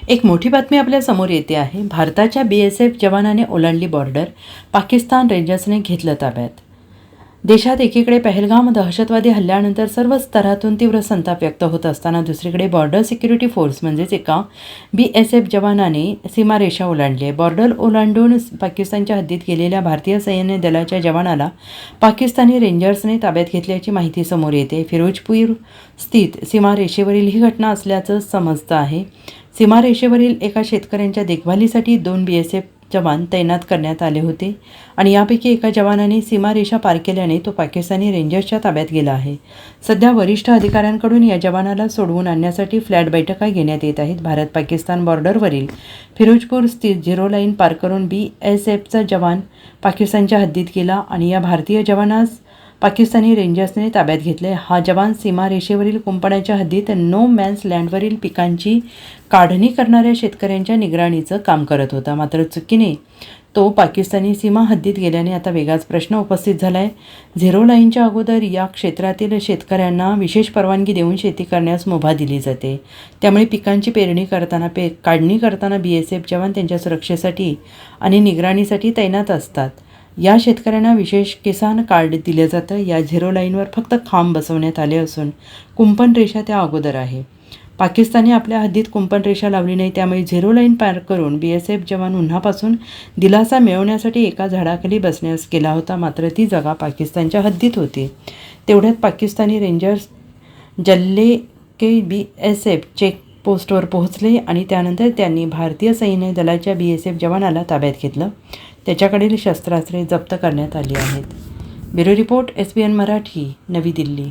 एक मोठी बातमी आपल्या समोर येते आहे. भारताच्या BSF जवानाने ओलांडली बॉर्डर. पाकिस्तान रेंजर्सने घेतलं ताब्यात. देशात एकीकडे पहलगाम दहशतवादी हल्ल्यानंतर सर्व स्तरातून तीव्र संताप व्यक्त होत असताना दुसरीकडे बॉर्डर सिक्युरिटी फोर्स म्हणजेच एका BSF जवानाने सीमारेषा ओलांडली आहे. बॉर्डर ओलांडून पाकिस्तानच्या हद्दीत गेलेल्या भारतीय सैन्य दलाच्या जवानाला पाकिस्तानी रेंजर्सने ताब्यात घेतल्याची माहिती समोर येते. फिरोजपूर स्थित सीमारेषेवरील ही घटना असल्याचं समजतं आहे. सीमारेषेवरील एका शेतकऱ्यांच्या देखभालीसाठी 2 BSF जवान तैनात करण्यात आले होते आणि यापैकी एका जवानाने सीमारेषा पार केल्याने तो पाकिस्तानी रेंजर्सच्या ताब्यात गेला आहे. सध्या वरिष्ठ अधिकाऱ्यांकडून या जवानाला सोडवून आणण्यासाठी फ्लॅट बैठका घेण्यात येत आहेत. भारत-पाकिस्तान बॉर्डरवरील फिरोजपूर स्थित झिरो लाईन पार करून BSFचा जवान पाकिस्तानच्या हद्दीत गेला आणि या भारतीय जवानास पाकिस्तानी रेंजर्सने ताब्यात घेतले. हा जवान सीमारेषेवरील कुंपणाच्या हद्दीत नो मॅन्स लँडवरील पिकांची काढणी करणाऱ्या शेतकऱ्यांच्या निगराणीचं काम करत होता. मात्र चुकीने तो पाकिस्तानी सीमा हद्दीत गेल्याने आता वेगळाच प्रश्न उपस्थित झाला आहे. झिरो लाईनच्या अगोदर या क्षेत्रातील शेतकऱ्यांना विशेष परवानगी देऊन शेती करण्यास मुभा दिली जाते. त्यामुळे पिकांची पेरणी करताना काढणी करताना BSF जवान त्यांच्या सुरक्षेसाठी आणि निगराणीसाठी तैनात असतात. या शेतकऱ्यांना विशेष किसान कार्ड दिलं जातं. या झिरो लाईनवर फक्त खांब बसवण्यात आले असून कुंपण रेषा त्या अगोदर आहे. पाकिस्तानने आपल्या हद्दीत कुंपण रेषा लावली नाही. त्यामुळे झिरो लाईन पार करून BSF जवान उन्हापासून दिलासा मिळवण्यासाठी एका झाडाखाली बसण्यास गेला होता. मात्र ती जागा पाकिस्तानच्या हद्दीत होती. तेवढ्यात पाकिस्तानी रेंजर्स जल्ले के BSF चेक पोस्टवर पोहोचले आणि त्यानंतर त्यांनी भारतीय सैन्य दलाच्या BSF जवानाला ताब्यात घेतलं. त्याच्याकडील शस्त्रास्त्रे जप्त करण्यात आली आहेत. ब्युरो रिपोर्ट SBN मराठी, नवी दिल्ली.